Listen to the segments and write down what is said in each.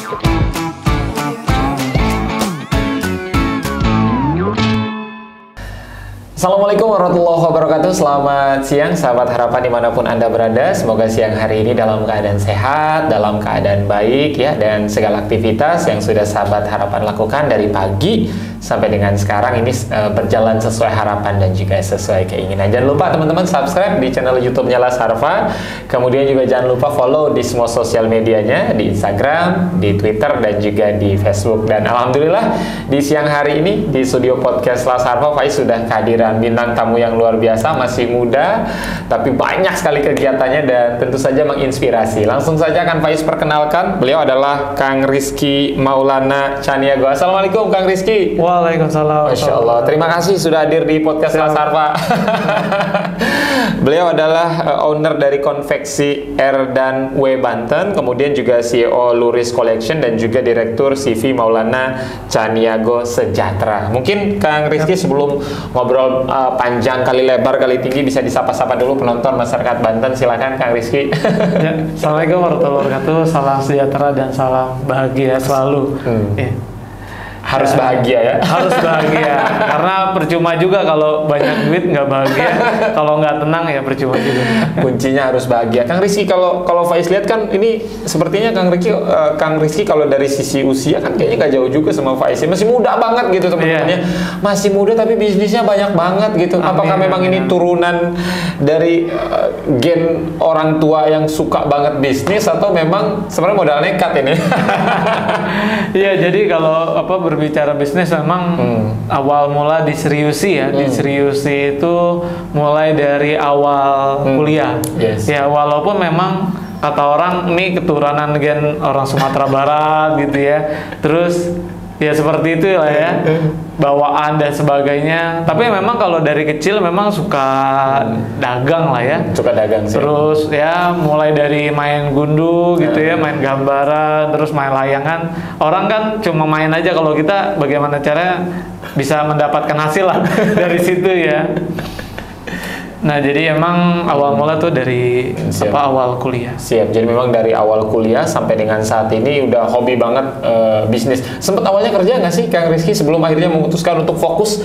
Assalamualaikum warahmatullahi wabarakatuh. Selamat siang sahabat harapan dimanapun Anda berada. Semoga siang hari ini dalam keadaan sehat, dalam keadaan baik ya, dan segala aktivitas yang sudah sahabat harapan lakukan dari pagi sampai dengan sekarang ini berjalan sesuai harapan dan juga sesuai keinginan. Jangan lupa teman-teman subscribe di channel YouTube-nya Las Harfa. Kemudian juga jangan lupa follow di semua sosial medianya, di Instagram, di Twitter, dan juga di Facebook. Dan alhamdulillah di siang hari ini di studio podcast Las Harfa, Faiz sudah kehadiran bintang tamu yang luar biasa, masih muda tapi banyak sekali kegiatannya dan tentu saja menginspirasi. Langsung saja akan Faiz perkenalkan, beliau adalah Kang Rizky Maulana Caniago. Assalamualaikum Kang Rizky. Waalaikumsalam. Masya Allah, terima kasih sudah hadir di podcast Las Harfa. Beliau adalah owner dari konveksi R dan W Banten, kemudian juga CEO Luris Collection dan juga direktur CV Maulana Caniago Sejahtera. Mungkin Kang Rizky sebelum ngobrol panjang kali lebar kali tinggi bisa disapa-sapa dulu penonton masyarakat Banten. Silakan Kang Rizky. Ya, Assalamualaikum warahmatullahi wabarakatuh. Salam sejahtera dan salam bahagia selalu. Ya. Harus bahagia ya. Harus bahagia. Karena percuma juga kalau banyak duit nggak bahagia. Kalau nggak tenang ya percuma juga. Kuncinya harus bahagia. Kang Rizky, kalau Faiz lihat kan ini sepertinya Kang Rizky kalau dari sisi usia kan kayaknya nggak jauh juga sama Faiz. Masih muda banget gitu teman-temannya. Masih muda tapi bisnisnya banyak banget gitu. Amin, apakah memang ini turunan dari gen orang tua yang suka banget bisnis atau memang sebenarnya modal nekat ini? Iya, jadi kalau berbicara bisnis memang awal mula diseriusi ya. Diseriusi itu mulai dari awal kuliah. Yes. Ya, walaupun memang kata orang ini keturunan gen orang Sumatera Barat gitu ya. Terus ya seperti itu lah ya, bawaan dan sebagainya. Tapi memang kalau dari kecil memang suka dagang lah ya. Suka dagang sih. Terus ya mulai dari main gundu gitu ya, main gambaran, terus main layangan. Orang kan cuma main aja, kalau kita bagaimana caranya bisa mendapatkan hasil lah dari situ ya. Nah, jadi emang awal mula tuh dari awal kuliah. Siap. Jadi memang dari awal kuliah sampai dengan saat ini udah hobi banget bisnis. Sempet awalnya kerja nggak sih Kang Rizky sebelum akhirnya memutuskan untuk fokus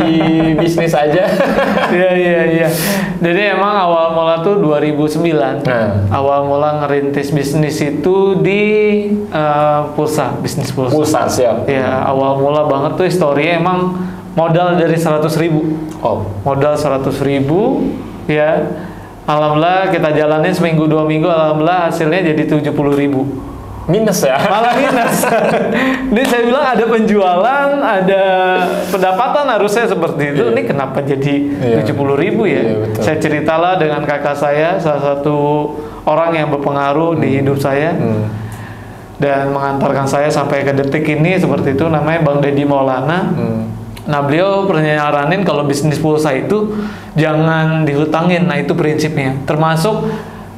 di bisnis aja? Iya. Jadi emang awal mula tuh 2009. Awal mula ngerintis bisnis itu di pulsa, bisnis pulsa. Pulsa, siap. Ya, awal mula banget tuh historinya emang modal dari 100.000. Modal 100.000 ya. Alhamdulillah kita jalanin seminggu 2 minggu, alhamdulillah hasilnya jadi 70.000. Minus ya? Malah minus. Ini saya bilang ada penjualan, ada pendapatan harusnya seperti itu. Ini kenapa jadi 70.000 ya? Saya ceritalah dengan kakak saya, salah satu orang yang berpengaruh di hidup saya. Dan mengantarkan saya sampai ke detik ini seperti itu, namanya Bang Deddy Maulana. Nah, beliau pernah nyaranin kalau bisnis pulsa itu jangan dihutangin. Nah, itu prinsipnya. Termasuk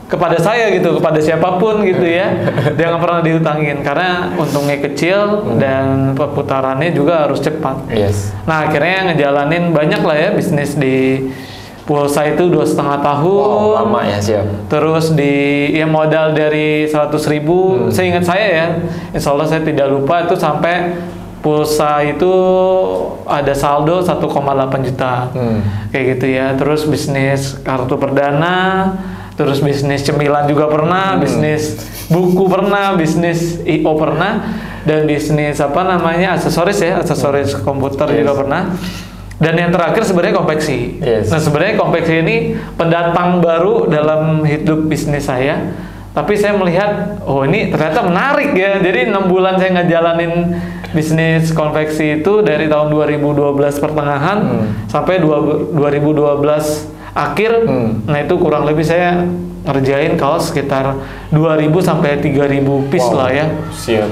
kepada saya gitu, kepada siapapun gitu ya. Jangan pernah dihutangin karena untungnya kecil dan perputarannya juga harus cepat. Nah, akhirnya ngejalanin banyak lah ya bisnis di pulsa itu 2,5 tahun. Lama ya, siap. Terus ya modal dari 100.000. Seingat saya ya, insya Allah saya tidak lupa itu sampai pulsa itu ada saldo 1,8 juta. Kayak gitu ya. Terus bisnis kartu perdana, terus bisnis cemilan juga pernah, bisnis buku pernah, bisnis IO pernah, dan bisnis aksesoris ya, aksesoris komputer juga pernah. Dan yang terakhir sebenarnya konveksi. Nah, sebenarnya konveksi ini pendatang baru dalam hidup bisnis saya. Tapi saya melihat, ini ternyata menarik ya. Jadi 6 bulan saya ngejalanin bisnis konveksi itu dari tahun 2012 pertengahan sampai 2012 akhir. Nah, itu kurang lebih saya ngerjain kaos sekitar 2.000 sampai 3.000 piece lah ya. Siap.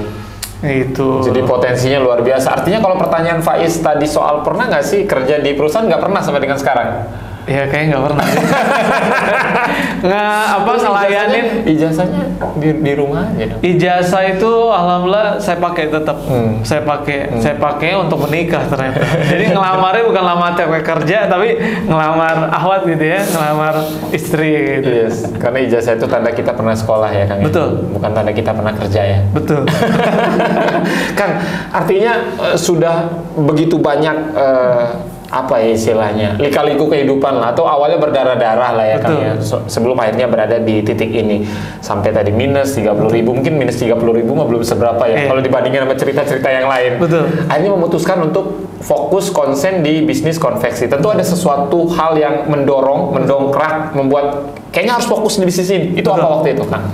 Itu. Jadi potensinya luar biasa. Artinya kalau pertanyaan Faiz tadi soal pernah nggak sih kerja di perusahaan, nggak pernah sampai dengan sekarang? Ya kayaknya nggak pernah. Ngelayanin ijazahnya di rumah aja dong. Ijazah itu alhamdulillah saya pakai tetap. Saya pakai untuk menikah ternyata. Jadi ngelamarnya bukan lamar cewek kerja tapi ngelamar ahwat gitu ya, ngelamar istri gitu. Yes, karena ijazah itu tanda kita pernah sekolah ya Kang. Betul. Bukan tanda kita pernah kerja ya. Betul. Kang, artinya sudah begitu banyak apa ya istilahnya, lika-liku kehidupan lah, atau awalnya berdarah-darah lah ya Kang ya, sebelum akhirnya berada di titik ini sampai tadi minus 30.000, mungkin minus 30.000 mah belum seberapa ya kalau dibandingin sama cerita-cerita yang lain. Betul. Akhirnya memutuskan untuk fokus konsen di bisnis konveksi. Tentu ada sesuatu hal yang mendongkrak, membuat kayaknya harus fokus di bisnis ini. Itu apa waktu itu Kang?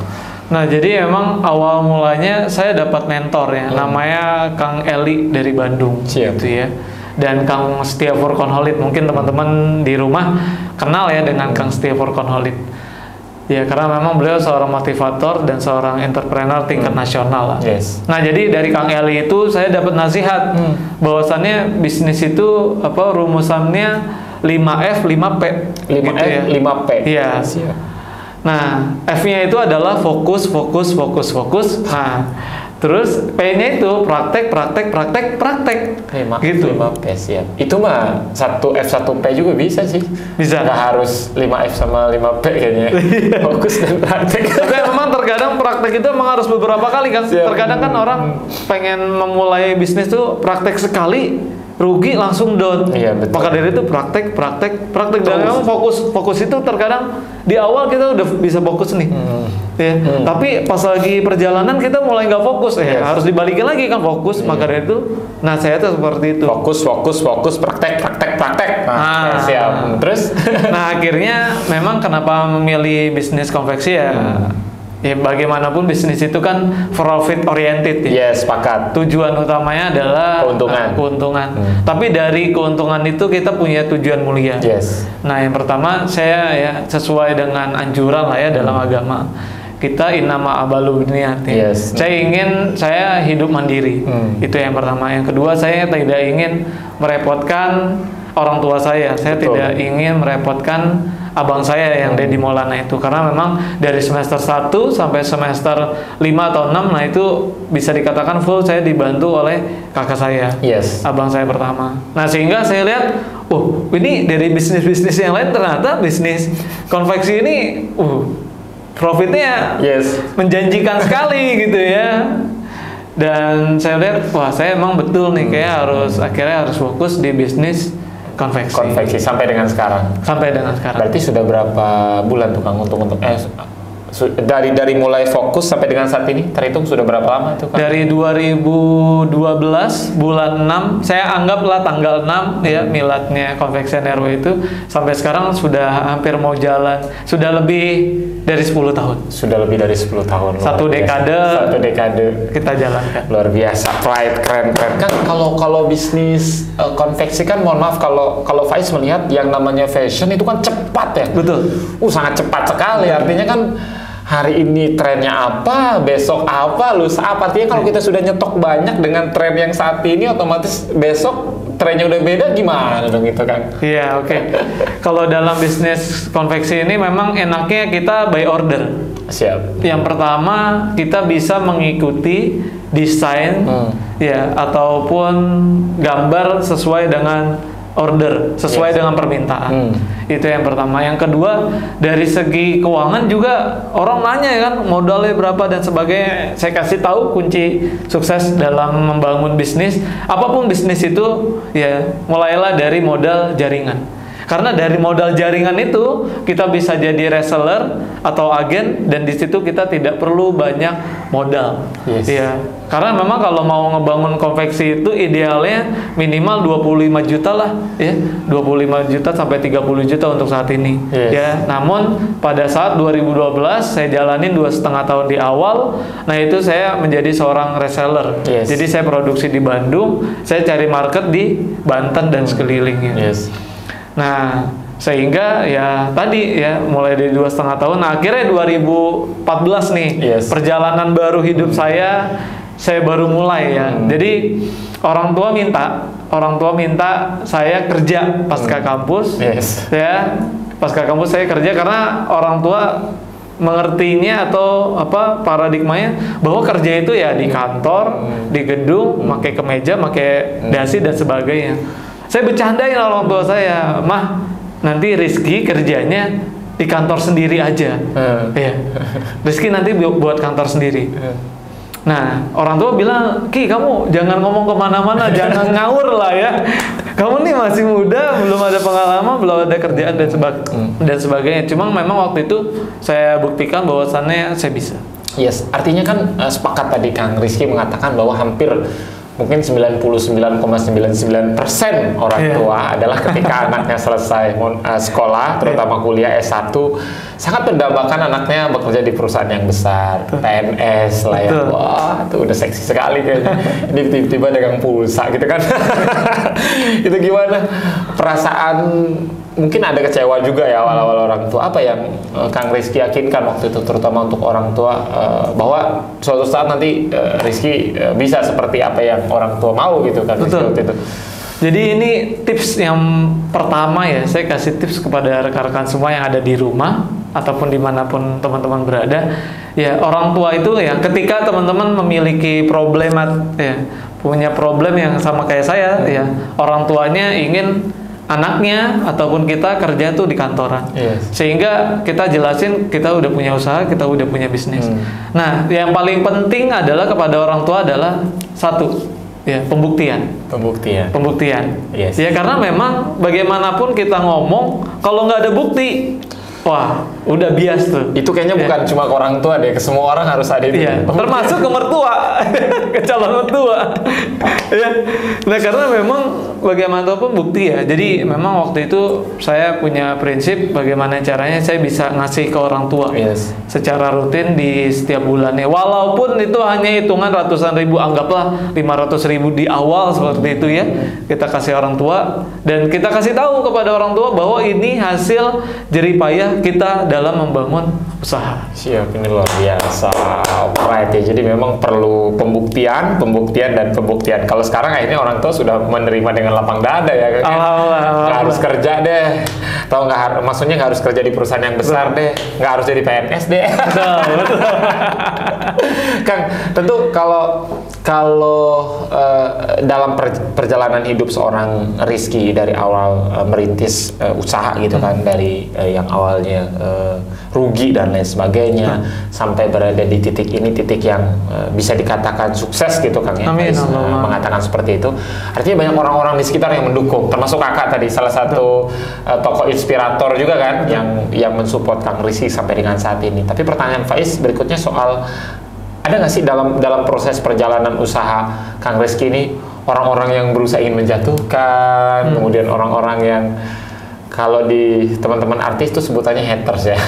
Nah, jadi emang awal mulanya saya dapat mentor ya, namanya Kang Eli dari Bandung. Siap. Gitu ya. Dan Kang Setia Furkonholid, mungkin teman-teman di rumah kenal ya dengan Kang Setia Furkonholid. Ya, karena memang beliau seorang motivator dan seorang entrepreneur tingkat nasional lah. Yes. Nah, jadi dari Kang Eli itu saya dapat nasihat bahwasannya bisnis itu rumusannya 5F 5P. 5F gitu ya. 5P. Iya. Siap. Nah, F-nya itu adalah fokus. Nah, terus P-nya itu praktek. 5F 5P siap. Itu mah 1F 1P juga bisa sih. Bisa. Nggak harus 5F sama 5P kayaknya. Fokus dan praktek. Tapi memang terkadang praktek itu memang harus beberapa kali kan. Siap. Terkadang kan orang pengen memulai bisnis tuh praktek sekali, rugi langsung down. Iya, betul. Maka dari itu praktek dan memang fokus itu terkadang di awal kita udah bisa fokus nih. Ya. Tapi pas lagi perjalanan kita mulai nggak fokus harus dibalikin lagi kan fokus. Maka dari itu nasihatnya seperti itu. Fokus, praktek. Nah, siap. Terus Nah, akhirnya memang kenapa memilih bisnis konveksi ya? Ya bagaimanapun bisnis itu kan profit oriented ya. yes, sepakat. Tujuan utamanya adalah keuntungan. Tapi dari keuntungan itu kita punya tujuan mulia. Yes. Nah, yang pertama saya ya sesuai dengan anjuran lah ya dalam agama. Kita innama abalu biniyat. Yes. Saya hidup mandiri. Itu yang pertama. Yang kedua, saya tidak ingin merepotkan orang tua saya. Saya Betul. tidak ingin merepotkan abang saya yang Dedi Maulana itu, karena memang dari semester 1 sampai semester 5 atau 6, nah itu bisa dikatakan full saya dibantu oleh kakak saya, Yes. abang saya pertama. Nah, sehingga saya lihat, ini dari bisnis-bisnis yang lain ternyata bisnis konveksi ini profitnya Yes. menjanjikan sekali gitu ya. Dan saya lihat, saya emang betul nih kayak akhirnya harus fokus di bisnis konveksi sampai dengan sekarang. Berarti sudah berapa bulan tuh Kang untuk dari mulai fokus sampai dengan saat ini terhitung sudah berapa lama itu Kang? Dari 2012 bulan 6, saya anggaplah tanggal 6 ya miladnya konveksi RW itu, sampai sekarang sudah hampir mau jalan, sudah lebih dari 10 tahun. Sudah lebih dari 10 tahun. Satu dekade kita jalankan. Luar biasa, pride, keren. Kan kalau bisnis konveksi kan, mohon maaf kalau Faiz melihat yang namanya fashion itu kan cepat ya. Betul. Sangat cepat sekali. Artinya kan hari ini trennya apa, besok apa, lusa apa. Artinya kalau kita sudah nyetok banyak dengan tren yang saat ini, otomatis besok trennya udah beda, gimana dong itu kan? Iya, oke. Kalau dalam bisnis konveksi ini memang enaknya kita by order. Siap. Yang pertama, kita bisa mengikuti desain ya ataupun gambar sesuai dengan order, sesuai dengan permintaan. Itu yang pertama. Yang kedua, dari segi keuangan juga orang nanya ya kan, modalnya berapa dan sebagainya. Saya kasih tahu kunci sukses dalam membangun bisnis. Apapun bisnis itu, ya mulailah dari modal jaringan. Karena dari modal jaringan itu kita bisa jadi reseller atau agen, dan di situ kita tidak perlu banyak modal. Yes. Ya, karena memang kalau mau ngebangun konveksi itu idealnya minimal 25 juta lah, ya, 25 juta sampai 30 juta untuk saat ini. Yes. Ya, namun pada saat 2012 saya jalanin 2,5 tahun di awal, nah itu saya menjadi seorang reseller. Yes. Jadi saya produksi di Bandung, saya cari market di Banten dan sekelilingnya. Yes. Nah, sehingga ya tadi ya mulai dari 2,5 tahun, nah akhirnya 2014 nih, Yes. perjalanan baru hidup saya baru mulai ya. Jadi orang tua minta orang tua minta saya kerja pasca kampus. Yes. Ya, pasca kampus saya kerja karena orang tua mengertinya atau apa paradigmanya bahwa kerja itu ya di kantor, di gedung, pakai kemeja, pakai dasi dan sebagainya. Saya bercandain orang tua saya, "Mah, nanti Rizky kerjanya di kantor sendiri aja." Ya. Rizky nanti buat kantor sendiri. Nah, orang tua bilang, "Ki, kamu jangan ngomong kemana-mana, jangan ngawur lah ya. Kamu nih masih muda, belum ada pengalaman, belum ada kerjaan dan sebagainya." Cuma memang waktu itu saya buktikan bahwasannya saya bisa. Yes, artinya kan sepakat tadi Kang Rizky mengatakan bahwa hampir mungkin 99,99% orang tua adalah ketika anaknya selesai sekolah, terutama kuliah S1, sangat mendambakan anaknya bekerja di perusahaan yang besar, PNS lah ya. Wah, itu udah seksi sekali kayaknya. Ini tiba-tiba dagang pulsa gitu kan. Itu gimana perasaan? Mungkin ada kecewa juga ya awal-awal orang tua. Apa yang Kang Rizky yakinkan waktu itu, terutama untuk orang tua, bahwa suatu saat nanti Rizky bisa seperti apa yang orang tua mau gitu kan? Betul. Waktu itu. Jadi ini tips yang pertama ya, saya kasih tips kepada rekan-rekan semua yang ada di rumah ataupun dimanapun teman-teman berada. Ya, orang tua itu ya, ketika teman-teman memiliki problem ya, punya problem yang sama kayak saya ya, orang tuanya ingin anaknya ataupun kita kerja tuh di kantoran. Yes. Sehingga kita jelasin kita udah punya usaha, kita udah punya bisnis. Nah, yang paling penting adalah kepada orang tua adalah satu, ya, pembuktian. Yes. Ya, karena memang bagaimanapun kita ngomong kalau nggak ada bukti, wah, udah bias tuh. Itu kayaknya bukan cuma ke orang tua deh, ke semua orang harus ada itu. Iya, termasuk ke mertua, ke calon mertua. Ya. Nah, karena memang bagaimanapun bukti ya. Jadi memang waktu itu saya punya prinsip bagaimana caranya saya bisa ngasih ke orang tua. Yes. Secara rutin di setiap bulannya. Walaupun itu hanya hitungan ratusan ribu, anggaplah 500.000 di awal seperti itu ya. Kita kasih orang tua dan kita kasih tahu kepada orang tua bahwa ini hasil jerih payah kita dalam membangun usaha. Siap, ini luar biasa. Alright ya, jadi memang perlu pembuktian. Kalau sekarang akhirnya orang tua sudah menerima dengan lapang dada ya. Nggak harus kerja deh. Atau maksudnya nggak harus kerja di perusahaan yang besar deh. Nggak harus jadi PNS deh. Betul. Kang, tentu kalau dalam perjalanan hidup seorang Rizky dari awal merintis usaha gitu kan, dari yang awalnya rugi dan lain sebagainya sampai berada di titik ini, titik yang bisa dikatakan sukses gitu Kang ya. Amin. Mengatakan seperti itu. Artinya banyak orang-orang di sekitar yang mendukung, termasuk kakak tadi salah satu tokoh inspirator juga kan yang mensupport Kang Rizky sampai dengan saat ini. Tapi pertanyaan Faiz berikutnya soal ada nggak sih dalam proses perjalanan usaha Kang Rizky ini orang-orang yang berusaha ingin menjatuhkan, kemudian orang-orang yang kalau di teman-teman artis tuh sebutannya haters ya.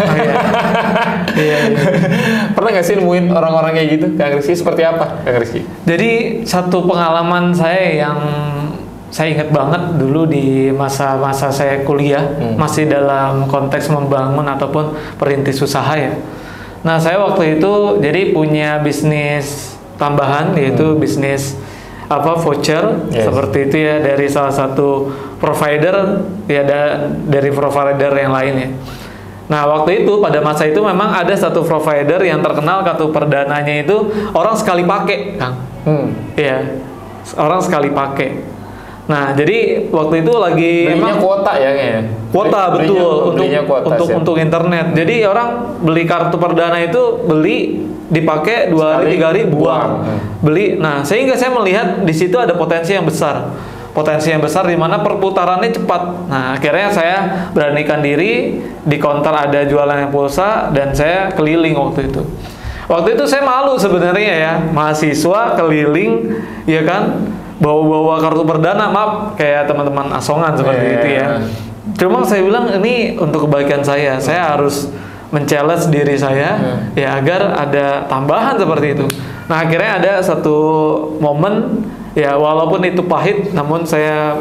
Iya. Pernah nggak sih nemuin orang-orang kayak gitu? Kang Rizky seperti apa, Kang Rizky? Jadi satu pengalaman saya yang saya ingat banget dulu di masa-masa saya kuliah, masih dalam konteks membangun ataupun perintis usaha ya. Nah, saya waktu itu jadi punya bisnis tambahan, yaitu bisnis voucher seperti itu ya, dari salah satu provider ya, dari provider yang lainnya. Nah, waktu itu pada masa itu memang ada satu provider yang terkenal kartu perdananya itu orang sekali pakai, Kang. Iya, orang sekali pakai. Nah, jadi waktu itu lagi belinya kuota ya kayaknya. Kuota, betul, untuk internet. Jadi orang beli kartu perdana itu beli, dipakai 2 hari 3 hari buang. Beli. Nah, sehingga saya melihat di situ ada potensi yang besar. Potensi yang besar di mana perputarannya cepat. Nah, akhirnya saya beranikan diri, di counter ada jualan yang pulsa dan saya keliling waktu itu. Waktu itu saya malu sebenarnya ya, mahasiswa keliling ya kan, bawa-bawa kartu perdana, maaf kayak teman-teman asongan seperti itu ya. Cuma saya bilang ini untuk kebaikan saya harus men-challenge diri saya ya agar ada tambahan seperti itu. Nah, akhirnya ada satu momen ya, walaupun itu pahit, namun saya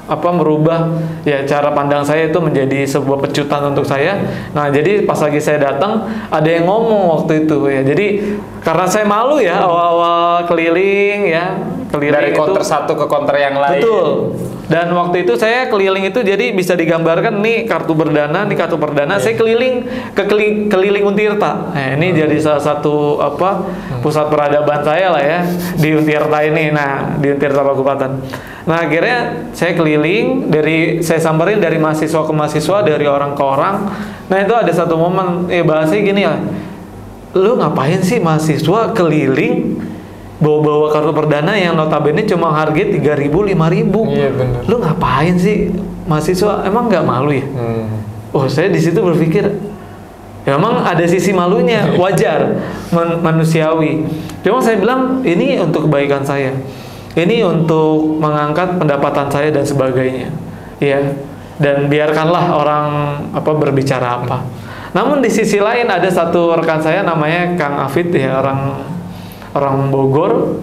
merubah ya cara pandang saya itu menjadi sebuah pecutan untuk saya. Nah, jadi pas lagi saya datang ada yang ngomong waktu itu ya. Jadi karena saya malu ya awal-awal keliling ya, keliling dari counter satu ke counter yang lain. Betul. Dan waktu itu saya keliling itu jadi bisa digambarkan nih kartu perdana, saya keliling keliling Untirta. Nah, ini jadi salah satu pusat peradaban saya lah ya di Untirta ini. Nah, di Untirta Kabupaten. Nah, akhirnya saya keliling saya samperin dari mahasiswa ke mahasiswa, dari orang ke orang. Nah, itu ada satu momen bahasanya gini ya. Lu ngapain sih mahasiswa keliling bawa-bawa kartu perdana yang notabene cuma harga 3.000, 5.000. Iya benar. Lu ngapain sih mahasiswa? Emang nggak malu ya? Oh, saya di situ berpikir, ya emang ada sisi malunya, wajar, manusiawi. Cuma saya bilang ini untuk kebaikan saya, ini untuk mengangkat pendapatan saya dan sebagainya, ya. Dan biarkanlah orang berbicara apa. Namun di sisi lain ada satu rekan saya namanya Kang Afid ya, orang Bogor,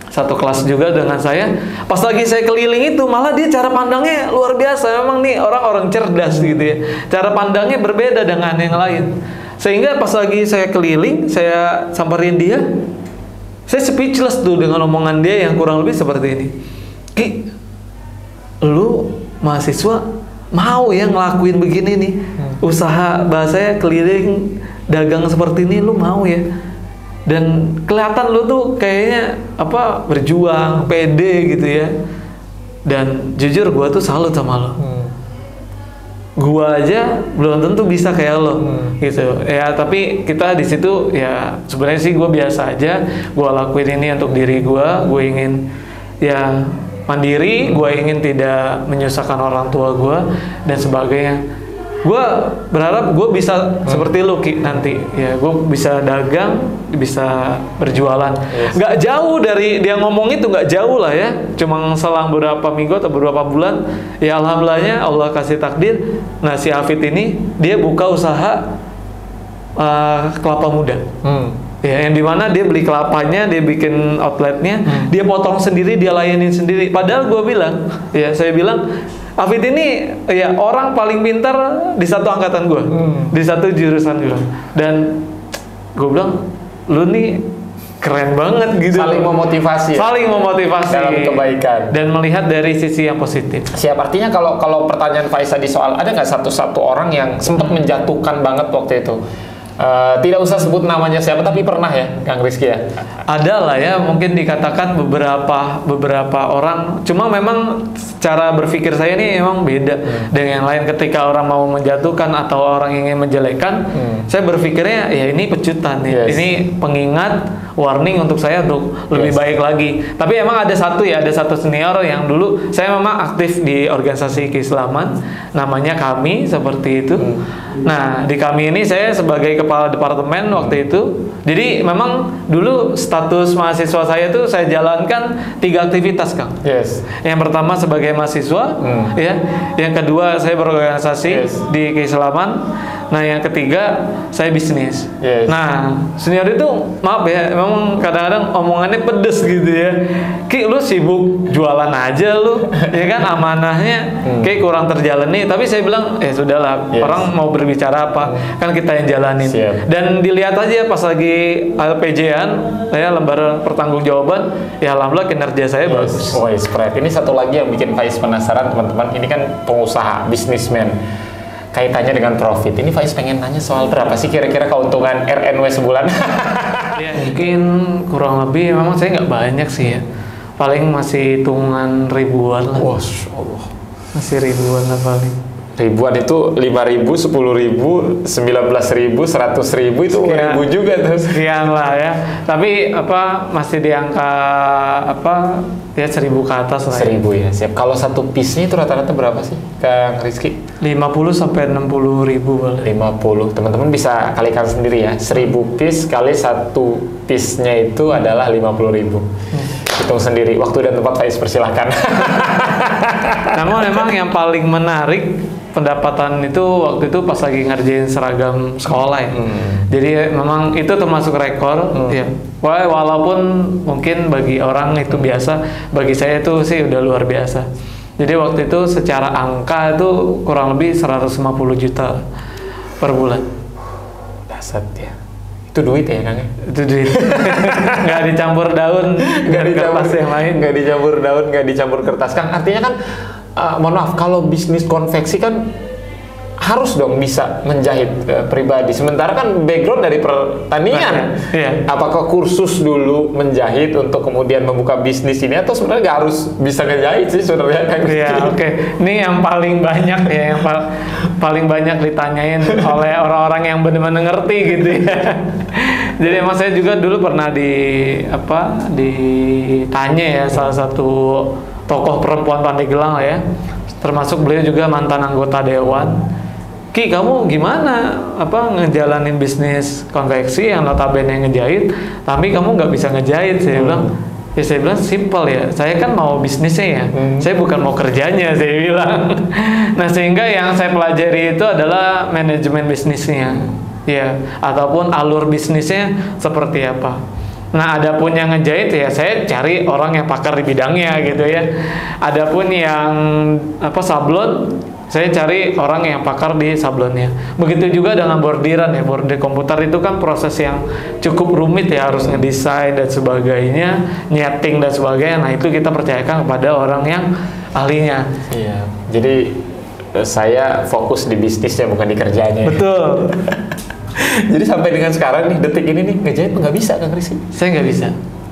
satu kelas juga dengan saya. Pas lagi saya keliling itu malah dia cara pandangnya luar biasa. Memang nih orang-orang cerdas gitu ya. Cara pandangnya berbeda dengan yang lain. Sehingga pas lagi saya keliling, saya samperin dia, saya speechless tuh dengan omongan dia yang kurang lebih seperti ini. Ki, lu mahasiswa mau ya ngelakuin begini nih, usaha bahasanya keliling dagang seperti ini, lu mau ya? Dan kelihatan lu tuh kayaknya berjuang, pede gitu ya. Dan jujur gua tuh salut sama lo. Gua aja belum tentu bisa kayak lo, gitu. Ya tapi kita di situ ya sebenarnya sih gua biasa aja. Gua lakuin ini untuk diri gua. Gue ingin ya mandiri. Gue ingin tidak menyusahkan orang tua gua dan sebagainya. Gue berharap gue bisa seperti lu Ki nanti ya, gue bisa dagang, bisa berjualan. Nggak jauh dari dia ngomong itu, nggak jauh lah ya, cuma selang beberapa minggu atau beberapa bulan ya alhamdulillahnya Allah kasih takdir. Nah si Afid ini dia buka usaha kelapa muda. Ya, yang dimana dia beli kelapanya, dia bikin outletnya, dia potong sendiri, dia layanin sendiri. Padahal gue bilang, ya saya bilang Afid ini ya orang paling pintar di satu angkatan gue, di satu jurusan gue. Dan gue bilang, lu nih keren banget gitu. Saling memotivasi. Saling memotivasi. Dalam kebaikan. Dan melihat dari sisi yang positif. Siap, artinya kalau pertanyaan Faiz tadi soal ada nggak satu orang yang sempat menjatuhkan banget waktu itu? Tidak usah sebut namanya siapa, tapi pernah ya, Kang Rizky ya? Ada lah ya, mungkin dikatakan beberapa orang. Cuma memang cara berpikir saya ini memang beda dengan yang lain. Ketika orang mau menjatuhkan atau orang ingin menjelekkan, saya berpikirnya ya ini pecutan ya, ini pengingat, warning untuk saya untuk lebih baik lagi. Tapi emang ada satu senior yang dulu saya memang aktif di organisasi keislaman, namanya Kami seperti itu. Nah di Kami ini saya sebagai kepala departemen waktu itu. Jadi memang dulu status mahasiswa saya itu saya jalankan 3 aktivitas Kang. Yang pertama sebagai mahasiswa, ya. Yang kedua saya berorganisasi di keislaman. Nah yang ketiga saya bisnis. Nah senior itu maaf ya, memang kadang-kadang omongannya pedes gitu ya. Ki lu sibuk jualan aja lu, ya kan amanahnya kayak kurang terjalani. Tapi saya bilang ya sudahlah, orang mau berbicara apa kan kita yang jalanin. Dan dilihat aja pas lagi LPJ-an, ya lembaran pertanggungjawaban, ya alhamdulillah kinerja saya bagus. Ini satu lagi yang bikin Faiz penasaran teman-teman. Ini kan pengusaha, bisnismen. Kaitannya dengan profit. Ini Faiz pengen nanya soal berapa sih kira-kira keuntungan RNW sebulan? Ya, mungkin kurang lebih memang saya nggak banyak sih ya. Paling masih hitungan ribuan lah. Allah. Masih ribuan lah paling. Ribuan itu 5.000, 10.000, 19.000, 100.000 itu ribu juga tuh. Sekian lah ya. Tapi masih di angka ya 1.000 ke atas lah. 1.000 ya. Siap. Kalau satu piece-nya itu rata-rata berapa sih, Kang Rizky? 50 sampai 60 ribu boleh. 50. Teman-teman bisa kalikan sendiri ya. 1.000 piece kali satu piece-nya itu adalah 50.000. Hitung sendiri. Waktu dan tempat Faiz persilahkan. Namun memang yang paling menarik pendapatan itu waktu itu pas lagi ngerjain seragam sekolah ya. Jadi memang itu termasuk rekor ya. Walaupun mungkin bagi orang itu biasa, bagi saya itu sih udah luar biasa. Jadi waktu itu secara angka itu kurang lebih 150 juta per bulan. Dasar ya. Itu duit ya Kang? Itu duit. Nggak dicampur daun, kertas yang lain. Nggak dicampur daun, nggak dicampur kertas. Kang, artinya kan, mohon maaf, kalau bisnis konveksi kan harus dong bisa menjahit pribadi. Sementara kan background dari pertanian. Iya. Apakah kursus dulu menjahit untuk kemudian membuka bisnis ini, atau sebenarnya nggak harus bisa ngejahit sih sebenarnya? Iya, oke. Ini yang paling banyak ya, yang paling banyak ditanyain oleh orang-orang yang benar-benar ngerti gitu ya. Jadi emang saya juga dulu pernah ditanya ya salah satu tokoh perempuan Pandeglang lah ya. Termasuk beliau juga mantan anggota dewan. Ki, kamu gimana ngejalanin bisnis konveksi yang notabene ngejahit, tapi kamu nggak bisa ngejahit? Saya bilang, ya saya bilang simple ya, saya kan mau bisnisnya ya, saya bukan mau kerjanya, saya bilang. Nah, sehingga yang saya pelajari itu adalah manajemen bisnisnya, ya, ataupun alur bisnisnya seperti apa. Nah, adapun yang ngejahit ya saya cari orang yang pakar di bidangnya gitu ya. Adapun yang sablon, saya cari orang yang pakar di sablonnya. Begitu juga dengan bordiran ya, bordir komputer itu kan proses yang cukup rumit ya, harus ngedesain dan sebagainya, nyeting dan sebagainya. Nah, itu kita percayakan kepada orang yang ahlinya. Iya. Jadi saya fokus di bisnisnya, bukan di kerjanya. Betul. Jadi sampai dengan sekarang nih, detik ini nih, ngejahit nggak bisa Kang Rizky? Saya nggak bisa.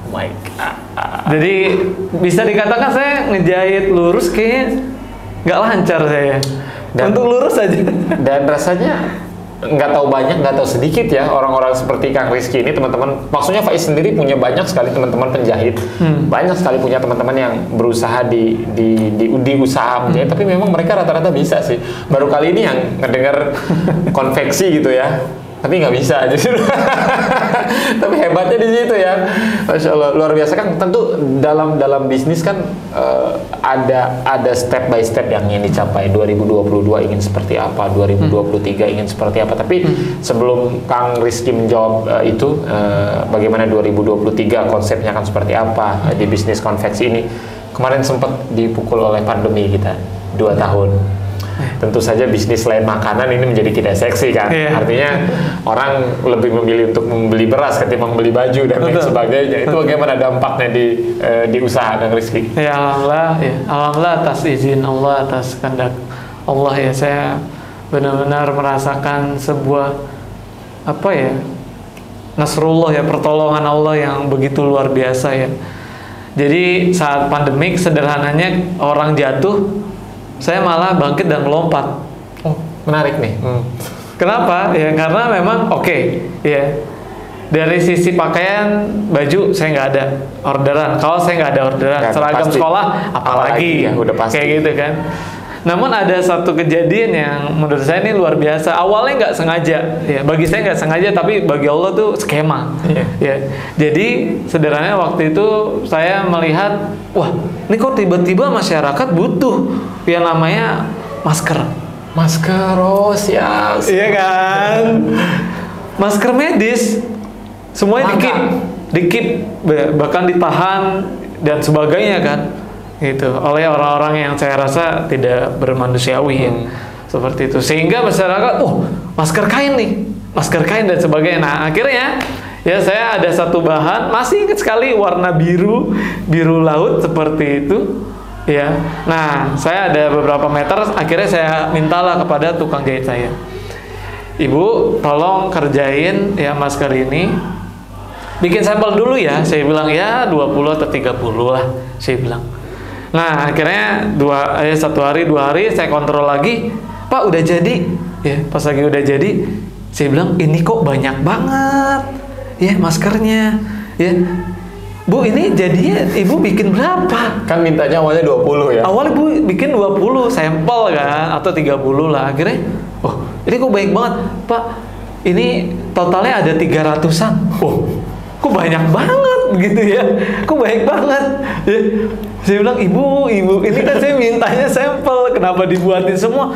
Oh my God. Jadi bisa dikatakan saya ngejahit lurus kayaknya nggak lancar saya. Untuk lurus aja. Dan rasanya nggak tahu banyak, nggak tahu sedikit ya orang-orang seperti Kang Rizky ini, teman-teman. Maksudnya Faiz sendiri punya banyak sekali teman-teman penjahit, banyak sekali punya teman-teman yang berusaha di usaha menjahit, tapi memang mereka rata-rata bisa sih. Baru kali ini yang ngedengar konveksi gitu ya, tapi nggak bisa aja sih. Tapi hebatnya di situ ya, Masya Allah, luar biasa. Kan tentu dalam bisnis kan ada step by step yang ingin dicapai. 2022 ingin seperti apa, 2023 ingin seperti apa. Tapi sebelum Kang Rizky menjawab itu, bagaimana 2023 konsepnya akan seperti apa di bisnis konveksi ini, kemarin sempat dipukul oleh pandemi kita 2 tahun. Tentu saja bisnis lain makanan ini menjadi tidak seksi kan. Artinya orang lebih memilih untuk membeli beras ketimbang membeli baju dan lain sebagainya. Itu bagaimana dampaknya di usaha Kang Rizky? Ya alhamdulillah, ya alhamdulillah atas izin Allah, atas kehendak Allah ya, saya benar-benar merasakan sebuah nasrullah ya, pertolongan Allah yang begitu luar biasa ya. Jadi saat pandemik, sederhananya orang jatuh, saya malah bangkit dan melompat. Oh, menarik nih. Kenapa? Ya karena memang ya dari sisi pakaian, baju saya nggak ada orderan. Kalau saya nggak ada orderan, seragam pasti. Sekolah apalagi ya, udah pasti. Kayak gitu kan. Namun ada satu kejadian yang menurut saya ini luar biasa. Awalnya nggak sengaja, ya bagi saya nggak sengaja, tapi bagi Allah tuh skema. Ya. Jadi sederhananya waktu itu saya melihat, wah, ini kok tiba-tiba masyarakat butuh yang namanya masker. Masker, oh siap. Iya kan? Masker medis, semuanya dikip, bahkan ditahan dan sebagainya kan. Gitu, oleh orang-orang yang saya rasa tidak bermanusiawi seperti itu, sehingga masyarakat masker kain dan sebagainya. Nah akhirnya ya saya ada satu bahan, masih ingat sekali, warna biru laut seperti itu ya. Nah saya ada beberapa meter, akhirnya saya mintalah kepada tukang jahit saya, Ibu tolong kerjain ya masker ini, bikin sampel dulu ya. Saya bilang ya 20 atau 30 lah, saya bilang. Nah akhirnya 1 hari 2 hari saya kontrol lagi, Pak udah jadi ya. Pas lagi udah jadi, saya bilang ini kok banyak banget ya maskernya ya. Bu ini jadinya Ibu bikin berapa? Kan mintanya awalnya 20 ya. Awalnya Bu bikin 20 sampel kan, atau 30 lah. Akhirnya ini kok banyak banget Pak, ini totalnya ada 300-an. Kok banyak banget gitu ya, kok banyak banget ya. Saya bilang, ibu ini kan saya mintanya sampel, kenapa dibuatin semua?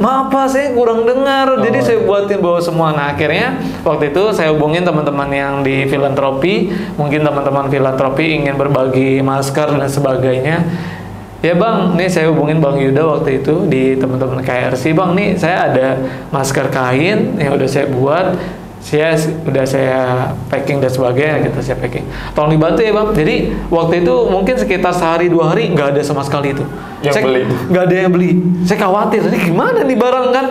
Maaf Pak, saya kurang dengar, jadi saya buatin bawa semua. Nah akhirnya waktu itu saya hubungin teman-teman yang di filantropi, mungkin teman-teman filantropi ingin berbagi masker dan sebagainya. Ya Bang, nih saya hubungin Bang Yuda waktu itu di teman-teman KRC, Bang nih saya ada masker kain yang udah saya buat, udah saya packing dan sebagainya, kita saya packing. Tolong dibantu ya bang. Jadi waktu itu mungkin sekitar sehari 2 hari nggak ada sama sekali itu. Yang beli? Nggak ada yang beli. Saya khawatir, ini gimana nih barang kan,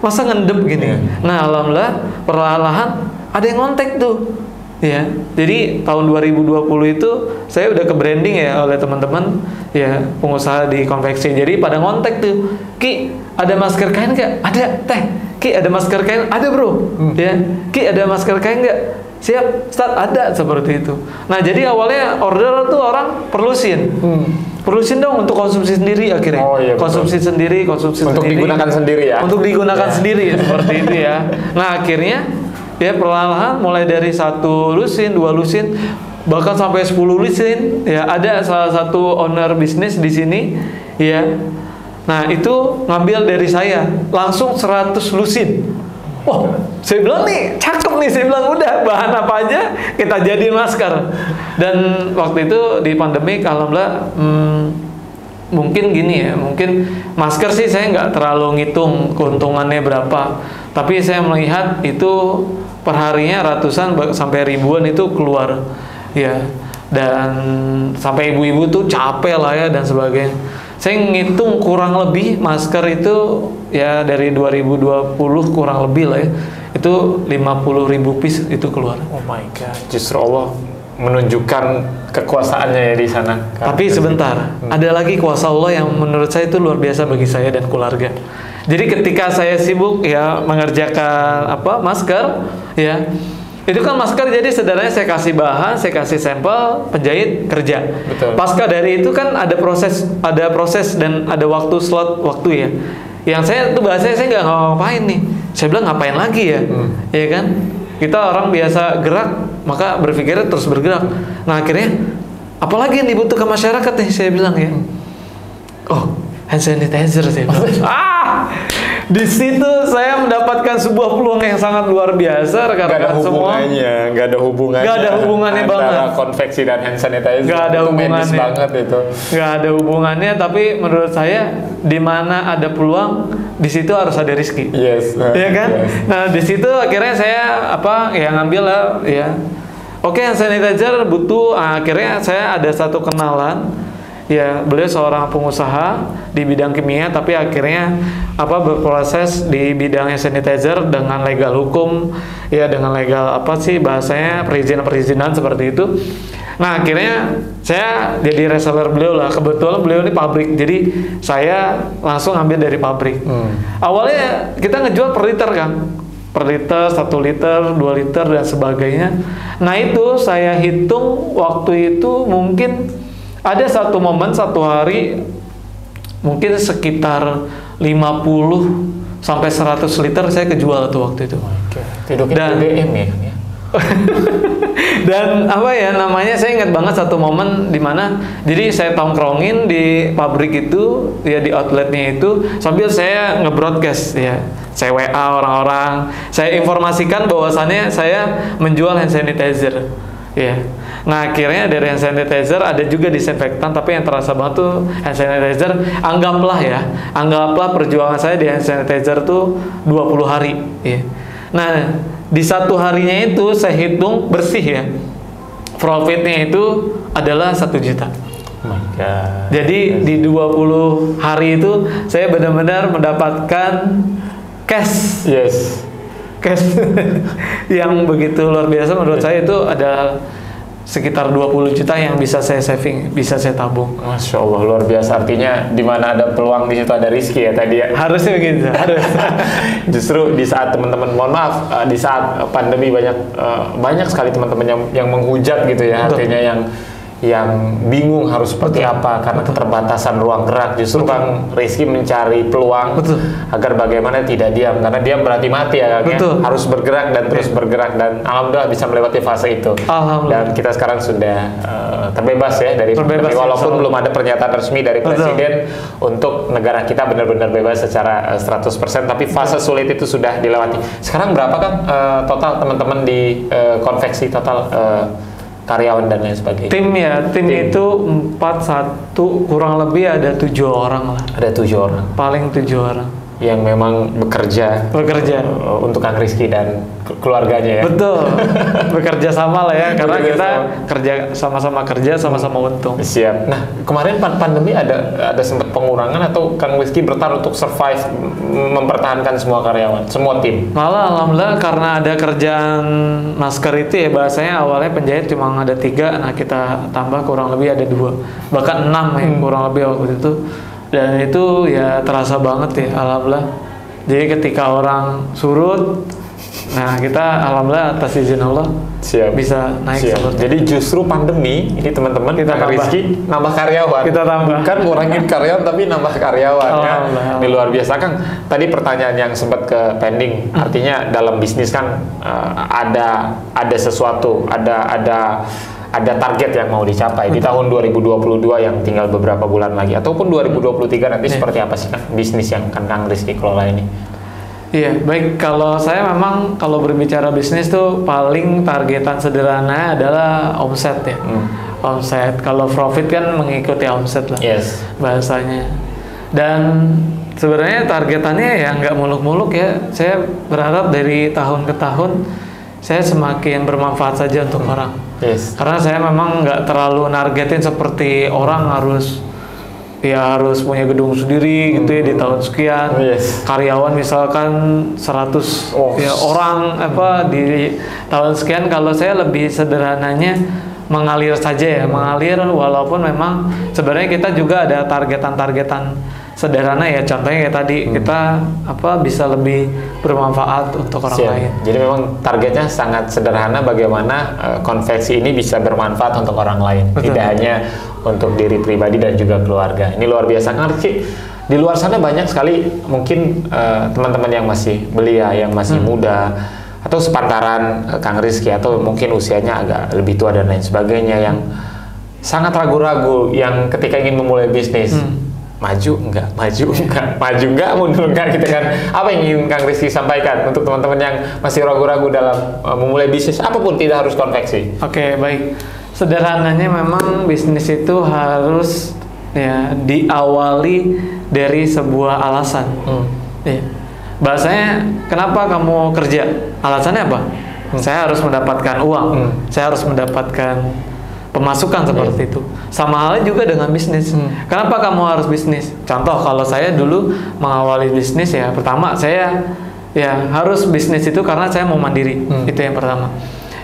masa ngendep gini. Nah alhamdulillah perlahan-lahan ada yang ngontek tuh. Ya, jadi tahun 2020 itu saya udah ke branding ya oleh teman-teman ya pengusaha di konveksi. Jadi pada ngontek tuh, Ki ada masker kain nggak? Ada. Teh, Ki ada masker kain? Ada bro. Ya, Ki ada masker kain nggak? Siap, start ada seperti itu. Nah jadi awalnya order tuh orang perlusin. Perlusin dong untuk konsumsi sendiri akhirnya. Oh, iya, konsumsi sendiri. Untuk digunakan sendiri ya. Untuk digunakan sendiri seperti itu ya. Nah akhirnya ya perlahan mulai dari 1 lusin, 2 lusin, bahkan sampai 10 lusin ya. Ada salah satu owner bisnis di sini ya. Nah itu ngambil dari saya langsung 100 lusin. Wah, saya bilang nih cakep nih, saya bilang udah bahan apa aja kita jadiin masker. Dan waktu itu di pandemi alhamdulillah mungkin gini ya, mungkin masker sih saya nggak terlalu ngitung keuntungannya berapa, tapi saya melihat itu perharinya ratusan sampai ribuan itu keluar ya, dan sampai ibu-ibu tuh capek lah ya dan sebagainya. Saya ngitung kurang lebih masker itu ya dari 2020 kurang lebih lah ya, itu 50.000 piece itu keluar. Oh my god, justru Allah menunjukkan kekuasaannya ya di sana. Tapi sebentar, ada lagi kuasa Allah yang menurut saya itu luar biasa bagi saya dan keluarga. Jadi ketika saya sibuk ya mengerjakan masker ya, itu kan masker jadi sederhananya saya kasih bahan, saya kasih sampel, penjahit kerja. Betul. Pasca dari itu kan ada proses dan ada waktu ya. Yang saya tuh bahasanya saya nggak ngapain nih. Saya bilang ngapain lagi ya, ya kan? Kita orang biasa gerak, maka berpikirnya terus bergerak. Nah akhirnya, apalagi yang dibutuhkan masyarakat nih, saya bilang ya. Oh, hand sanitizer saya bilang. Di situ saya mendapatkan sebuah peluang yang sangat luar biasa rekan-rekan semua. Nggak ada hubungannya banget. Antara konveksi dan hand sanitizer. Nggak ada hubungannya. Banget itu. Nggak ada hubungannya, tapi menurut saya di mana ada peluang, di situ harus ada rezeki. Yes. Ya kan? Yes. Nah di situ akhirnya saya ngambil lah ya. Oke, hand sanitizer butuh. Akhirnya saya ada satu kenalan. Ya, beliau seorang pengusaha di bidang kimia, tapi akhirnya berproses di bidang sanitizer dengan legal hukum, ya dengan legal bahasanya perizinan seperti itu. Nah akhirnya saya jadi reseller beliau lah. Kebetulan beliau ini pabrik, jadi saya langsung ambil dari pabrik. Awalnya kita ngejual per liter kan, per liter, 1 liter, 2 liter dan sebagainya. Nah itu saya hitung waktu itu mungkin ada satu momen satu hari mungkin sekitar 50 sampai 100 liter saya kejual tuh waktu itu. Dan BBM ya kan ya. Dan namanya saya ingat banget satu momen di mana jadi saya tongkrongin di pabrik itu ya, di outletnya itu sambil saya nge-broadcast ya. Saya WA orang-orang, saya informasikan bahwasannya saya menjual hand sanitizer. Ya. Nah akhirnya dari hand sanitizer ada juga disinfektan, tapi yang terasa banget tuh hand sanitizer. Anggaplah perjuangan saya di hand sanitizer tuh 20 hari ya. Nah di 1 harinya itu saya hitung bersih ya, profitnya itu adalah 1 juta. Oh my God. Jadi di 20 hari itu saya benar-benar mendapatkan cash. Yes. Cash yang begitu luar biasa menurut saya. Itu ada sekitar 20 juta yang bisa saya saving, bisa saya tabung. Masya Allah, luar biasa. Artinya di mana ada peluang di situ ada rezeki ya tadi ya. Harusnya begitu. Harus. Justru di saat teman-teman, mohon maaf, di saat pandemi banyak sekali teman-teman yang menghujat gitu ya. Betul. Artinya yang bingung harus seperti apa karena keterbatasan ruang gerak. Justru Kang Rizky mencari peluang agar bagaimana tidak diam, karena diam berarti mati ya Kang, ya? Harus bergerak dan terus bergerak, dan alhamdulillah bisa melewati fase itu. Dan kita sekarang sudah terbebas ya dari pandemi, walaupun belum ada pernyataan resmi dari Presiden untuk negara kita benar-benar bebas secara 100%, tapi fase sulit itu sudah dilewati. Sekarang berapa Kang total teman-teman di konveksi total karyawan dan lain sebagainya? Tim itu 4, 1 kurang lebih ada 7 orang lah. Ada 7 orang. Paling 7 orang. yang memang bekerja untuk Kang Rizky dan keluarganya ya. Betul, bekerja sama lah ya, karena kita sama-sama kerja, sama-sama untung. Siap. Nah, kemarin pandemi ada sempat pengurangan atau Kang Rizky bertahan untuk survive, mempertahankan semua karyawan, semua tim? Malah alhamdulillah karena ada kerjaan masker itu ya, bahasanya awalnya penjahit cuma ada 3, nah kita tambah kurang lebih ada 2, bahkan 6 ya kurang lebih waktu itu. Dan itu ya terasa banget ya, alhamdulillah. Jadi ketika orang surut, nah kita alhamdulillah atas izin Allah bisa naik. Jadi justru pandemi ini teman-teman, kita Rizky nambah karyawan. Kita tambah. Bukan ngurangin karyawan tapi nambah karyawan ya. Ini luar biasa. Kang, tadi pertanyaan yang sempat ke pending, artinya dalam bisnis kan ada sesuatu, ada target yang mau dicapai di tahun 2022 yang tinggal beberapa bulan lagi, ataupun 2023 nanti seperti apa sih kan bisnis yang Kang Rizky kelola ini? Iya, baik. Kalau saya memang kalau berbicara bisnis tuh paling targetan sederhana adalah omset ya. Omset. Kalau profit kan mengikuti omset lah. Yes. Bahasanya. Dan sebenarnya targetannya ya nggak muluk-muluk ya. Saya berharap dari tahun ke tahun saya semakin bermanfaat saja untuk orang. Yes. Karena saya memang nggak terlalu nargetin seperti orang harus punya gedung sendiri gitu ya di tahun sekian. Karyawan misalkan 100 ya orang di tahun sekian. Kalau saya lebih sederhananya mengalir saja ya, mengalir walaupun memang sebenarnya kita juga ada targetan sederhana ya, contohnya kayak tadi kita bisa lebih bermanfaat untuk orang lain. Jadi memang targetnya sangat sederhana, bagaimana konveksi ini bisa bermanfaat untuk orang lain. Betul. Tidak hanya untuk diri pribadi dan juga keluarga. Ini luar biasa. Kang Rizky, di luar sana banyak sekali mungkin teman-teman yang masih belia, yang masih muda, atau sepantaran Kang Rizky, atau mungkin usianya agak lebih tua dan lain sebagainya, yang sangat ragu-ragu, yang ketika ingin memulai bisnis, maju enggak, mundur enggak gitu kan. Apa yang ingin Kang Rizky sampaikan untuk teman-teman yang masih ragu-ragu dalam memulai bisnis apapun, tidak harus konveksi? Oke, baik. Sederhananya memang bisnis itu harus ya diawali dari sebuah alasan. Ya. Bahasanya kenapa kamu kerja? Alasannya apa? Saya harus mendapatkan uang. Saya harus mendapatkan pemasukan seperti itu. Sama halnya juga dengan bisnis. Kenapa kamu harus bisnis? Contoh, kalau saya dulu mengawali bisnis ya, pertama saya ya harus bisnis itu karena saya mau mandiri. Itu yang pertama.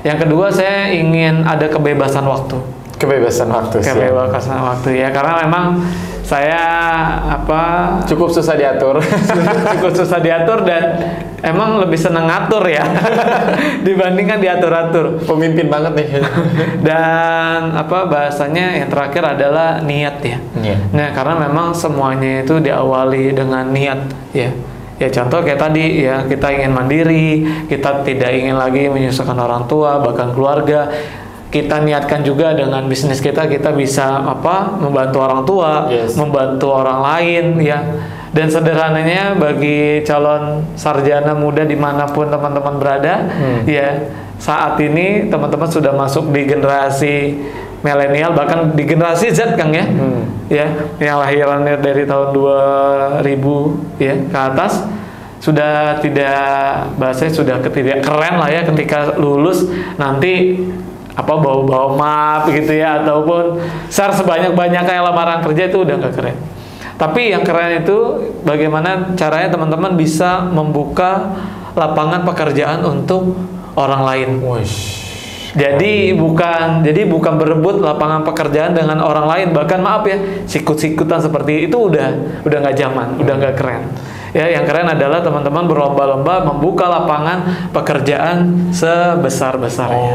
Yang kedua, saya ingin ada kebebasan waktu. Kebebasan waktu ya, karena memang saya cukup susah diatur. Cukup susah diatur dan emang lebih senang ngatur ya dibandingkan diatur-atur. Pemimpin banget nih. Dan bahasanya yang terakhir adalah niat ya. Nah, karena memang semuanya itu diawali dengan niat ya. Ya contoh kayak tadi ya, kita ingin mandiri, kita tidak ingin lagi menyusahkan orang tua bahkan keluarga. Kita niatkan juga dengan bisnis kita bisa membantu orang tua, membantu orang lain ya. Dan sederhananya bagi calon sarjana muda dimanapun teman-teman berada, ya saat ini teman-teman sudah masuk di generasi milenial, bahkan di generasi Z Kang ya, ya yang lahirannya dari tahun 2000 ya ke atas, sudah tidak, bahasanya sudah tidak keren lah ya ketika lulus nanti bawa-bawa map gitu ya, ataupun share sebanyak-banyaknya lamaran kerja, itu udah nggak keren. Tapi yang keren itu bagaimana caranya teman-teman bisa membuka lapangan pekerjaan untuk orang lain. Jadi bukan berebut lapangan pekerjaan dengan orang lain, bahkan maaf ya, sikut-sikutan seperti itu udah nggak zaman, udah nggak keren. Ya, yang keren adalah teman-teman berlomba-lomba membuka lapangan pekerjaan sebesar-besarnya.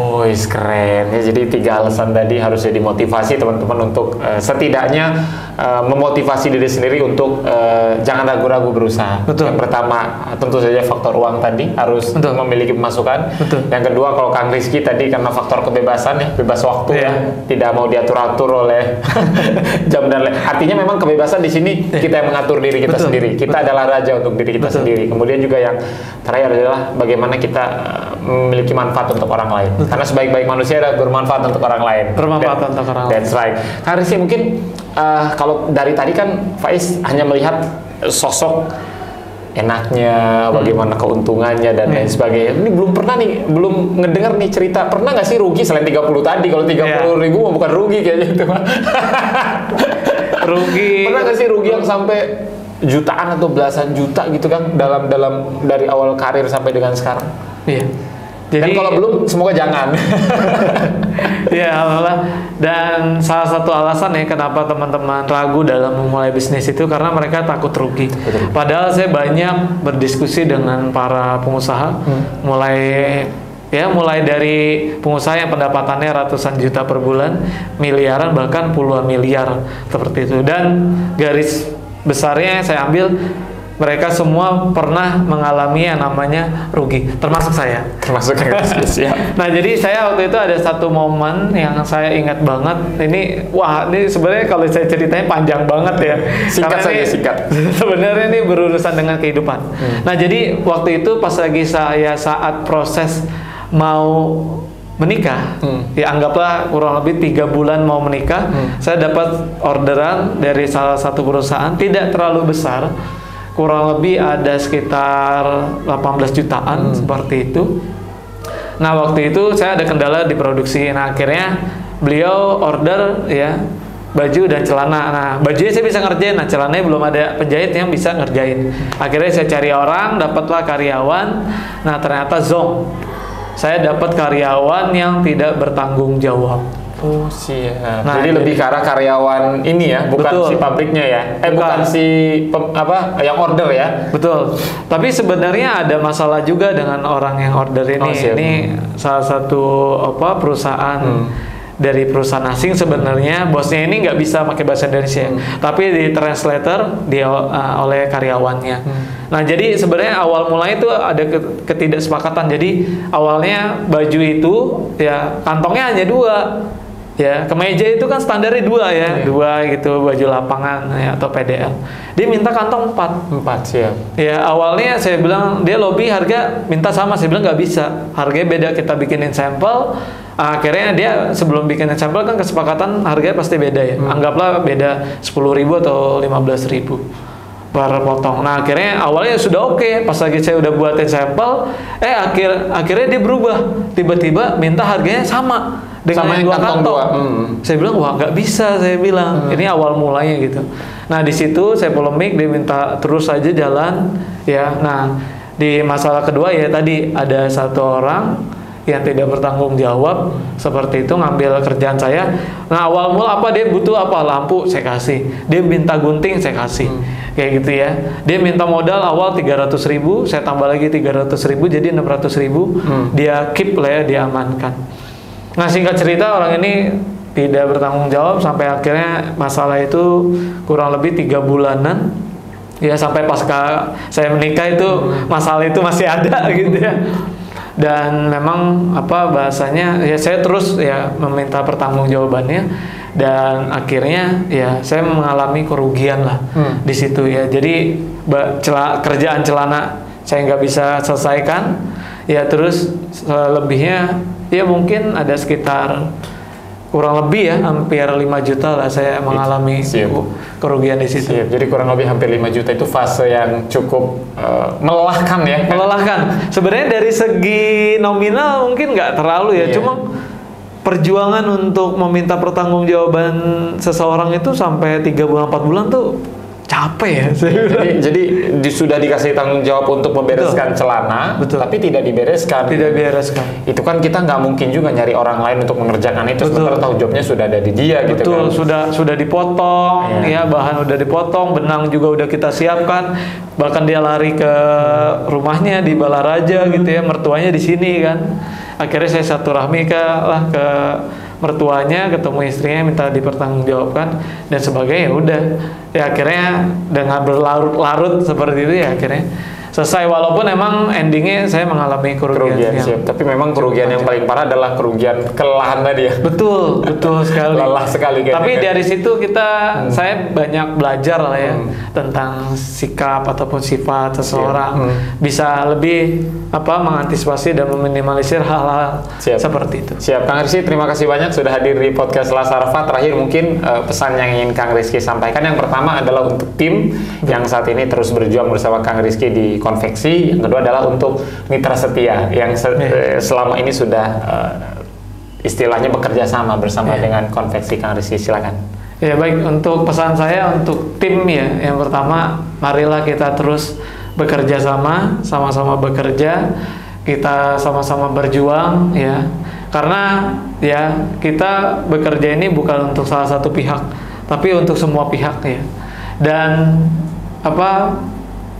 Keren. Ya, jadi 3 alasan tadi harusnya dimotivasi teman-teman untuk setidaknya memotivasi diri sendiri untuk jangan ragu-ragu berusaha. Betul. Yang pertama tentu saja faktor uang tadi, harus memiliki pemasukan. Betul. Yang kedua, kalau Kang Rizky tadi karena faktor kebebasan ya, bebas waktu ya, tidak mau diatur-atur oleh jam dan lain. Artinya memang kebebasan di sini kita yang mengatur diri kita sendiri. Kita adalah raja untuk diri kita sendiri. Kemudian juga yang terakhir adalah bagaimana kita memiliki manfaat untuk orang lain. Karena sebaik-baik manusia adalah bermanfaat untuk orang lain. Untuk orang lain. That's right. Kang Rizky, mungkin kalau dari tadi kan Faiz hanya melihat sosok enaknya, bagaimana keuntungannya dan lain sebagainya. Ini belum pernah nih, belum ngedengar nih cerita. Pernah nggak sih rugi selain 30 tadi? Kalau 30.000 mah bukan rugi kayaknya itu mah. Rugi. Pernah nggak sih rugi yang sampai jutaan atau belasan juta gitu kan dalam dari awal karir sampai dengan sekarang? Iya. Dan Jadi kalau belum, semoga jangan. ya alhamdulillah. Dan salah satu alasan ya kenapa teman-teman ragu dalam memulai bisnis itu karena mereka takut rugi. Betul. Padahal saya banyak berdiskusi dengan para pengusaha, mulai dari pengusaha yang pendapatannya ratusan juta per bulan, miliaran bahkan puluhan miliar seperti itu. Dan garis besarnya yang saya ambil, mereka semua pernah mengalami yang namanya rugi, termasuk saya. Termasuk yang siap. Nah, jadi saya waktu itu ada satu momen yang saya ingat banget. Ini sebenarnya kalau saya ceritanya panjang banget ya. Singkat saja, singkat. Sebenarnya ini berurusan dengan kehidupan. Nah, jadi waktu itu pas lagi saya saat proses mau menikah, ya anggaplah kurang lebih 3 bulan mau menikah, saya dapat orderan dari salah satu perusahaan, tidak terlalu besar, kurang lebih ada sekitar 18 jutaan seperti itu. Nah, waktu itu saya ada kendala di produksi. Nah, akhirnya beliau order ya baju dan celana. Nah, bajunya saya bisa ngerjain, nah celananya belum ada penjahit yang bisa ngerjain. Akhirnya saya cari orang, dapatlah karyawan. Nah, ternyata zonk. Saya dapat karyawan yang tidak bertanggung jawab. Oh, siap. Nah, jadi lebih ke arah karyawan ini ya, bukan betul. si pabriknya ya. Bukan si yang order ya. Betul. Tapi sebenarnya ada masalah juga dengan orang yang order ini. Oh, siap. Ini salah satu perusahaan dari perusahaan asing sebenarnya, bosnya ini nggak bisa pakai bahasa Indonesia, tapi di translator oleh karyawannya. Nah, jadi sebenarnya awal mulai itu ada ketidaksepakatan. Jadi awalnya baju itu ya kantongnya hanya 2. Ya, kemeja itu kan standarnya 2 ya, 2 gitu, baju lapangan ya, atau PDL. Dia minta kantong 4. Siap. Ya, awalnya saya bilang, dia lobby harga minta sama, saya bilang nggak bisa, harganya beda, kita bikinin sampel. Akhirnya dia sebelum bikinin sampel kan kesepakatan harganya pasti beda ya, anggaplah beda 10.000 atau 15.000 per potong. Nah, akhirnya awalnya sudah oke. Pas lagi saya udah buatin sampel, akhirnya dia berubah, tiba-tiba minta harganya sama dengan yang 2 kantong. Saya bilang, wah nggak bisa, saya bilang. Ini awal mulanya gitu. Nah, di situ saya polemik, dia minta terus aja jalan ya. Nah, di masalah kedua ya tadi ada satu orang yang tidak bertanggung jawab seperti itu ngambil kerjaan saya. Nah, awal mula dia butuh apa, lampu saya kasih, dia minta gunting saya kasih, kayak gitu ya. Dia minta modal awal 300.000, saya tambah lagi 300.000 jadi 600.000. Dia keep lah ya, dia amankan. Nah, singkat cerita orang ini tidak bertanggung jawab sampai akhirnya masalah itu kurang lebih 3 bulanan ya, sampai pasca saya menikah itu masalah itu masih ada gitu ya. Dan memang bahasanya ya saya terus ya meminta pertanggungjawabannya, dan akhirnya ya saya mengalami kerugian lah di situ ya. Jadi kerjaan celana saya nggak bisa selesaikan ya, terus lebihnya ya mungkin ada sekitar kurang lebih ya hampir 5 juta lah saya mengalami kerugian di situ. Siap. Jadi kurang lebih hampir 5 juta itu fase yang cukup melelahkan ya. Melelahkan. Sebenarnya dari segi nominal mungkin nggak terlalu ya, cuma perjuangan untuk meminta pertanggungjawaban seseorang itu sampai 3 bulan 4 bulan tuh capek ya. Jadi sudah dikasih tanggung jawab untuk membereskan celana, tapi tidak dibereskan. Tidak bereskan. Itu kan kita nggak mungkin juga nyari orang lain untuk mengerjakan itu. Sementara tahu jobnya sudah ada di dia gitu kan. Sudah dipotong, ya bahan udah dipotong, benang juga udah kita siapkan. Bahkan dia lari ke rumahnya di Balaraja gitu ya, mertuanya di sini kan. Akhirnya saya silaturahmi ke mertuanya, ketemu istrinya, minta dipertanggungjawabkan dan sebagainya. Udah ya akhirnya dengan berlarut-larut seperti itu ya, akhirnya selesai, walaupun emang endingnya saya mengalami kerugian siap. Tapi memang kerugian yang paling parah adalah kerugian kelelahan tadi ya. Betul sekali. Lelah sekali kayaknya. Tapi dari situ saya banyak belajar lah ya tentang sikap ataupun sifat seseorang, bisa lebih mengantisipasi dan meminimalisir hal-hal seperti itu. Siap, Kang Rizky, terima kasih banyak sudah hadir di podcast Selasa Arafah. Terakhir mungkin pesan yang ingin Kang Rizky sampaikan. Yang pertama adalah untuk tim yang saat ini terus berjuang bersama Kang Rizky di konveksi. Yang kedua adalah untuk mitra setia yang selama ini sudah istilahnya bekerja sama bersama dengan konveksi. Kang Rizky, silakan. Ya baik, untuk pesan saya untuk tim ya, yang pertama marilah kita terus bekerja sama-sama bekerja, kita sama-sama berjuang ya, karena ya kita bekerja ini bukan untuk salah satu pihak, tapi untuk semua pihak ya. Dan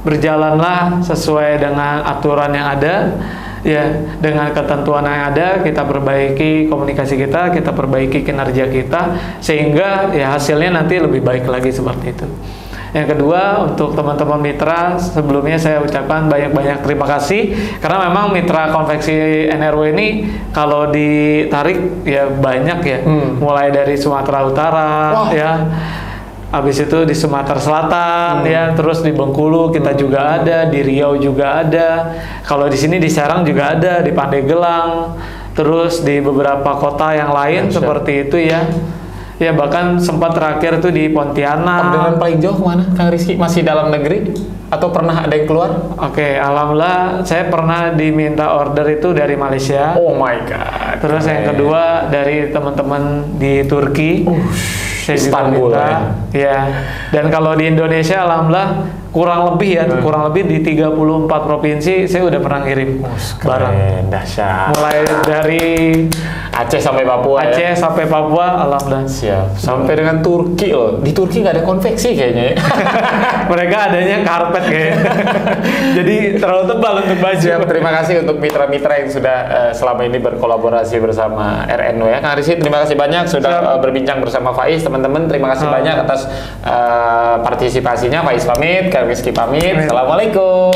berjalanlah sesuai dengan aturan yang ada ya, dengan ketentuan yang ada, kita perbaiki komunikasi kita perbaiki kinerja kita, sehingga ya hasilnya nanti lebih baik lagi seperti itu. Yang kedua, untuk teman-teman mitra, sebelumnya saya ucapkan banyak-banyak terima kasih, karena memang mitra konveksi NRW ini kalau ditarik ya banyak ya, mulai dari Sumatera Utara ya, habis itu di Sumatera Selatan ya, terus di Bengkulu kita juga ada, di Riau juga ada, kalau di sini di Serang juga ada, di Pandeglang, terus di beberapa kota yang lain seperti itu ya. Ya bahkan sempat terakhir tuh di Pontianak. Orderan paling jauh kemana, Kang Rizky? Masih dalam negeri? Atau pernah ada yang keluar? Oke, alhamdulillah saya pernah diminta order itu dari Malaysia. Oh my God. Terus yang kedua dari teman-teman di Turki. Saya Istanbul ya. Dan kalau di Indonesia alhamdulillah kurang lebih di 34 provinsi saya udah pernah ngirim barang. Dahsyat. Mulai dari Aceh sampai Papua. Sampai Papua, alhamdulillah. Siap. Sampai dengan Turki loh. Di Turki nggak ada konveksi kayaknya. Mereka adanya karpet kayaknya. Jadi terlalu tebal untuk baju. Siap. Terima kasih untuk mitra-mitra yang sudah selama ini berkolaborasi bersama RNW ya. Kang Rizky, terima kasih banyak sudah berbincang bersama Faiz. Teman-teman, terima kasih banyak atas partisipasinya. Faiz pamit, Kang Rizky pamit. Assalamualaikum.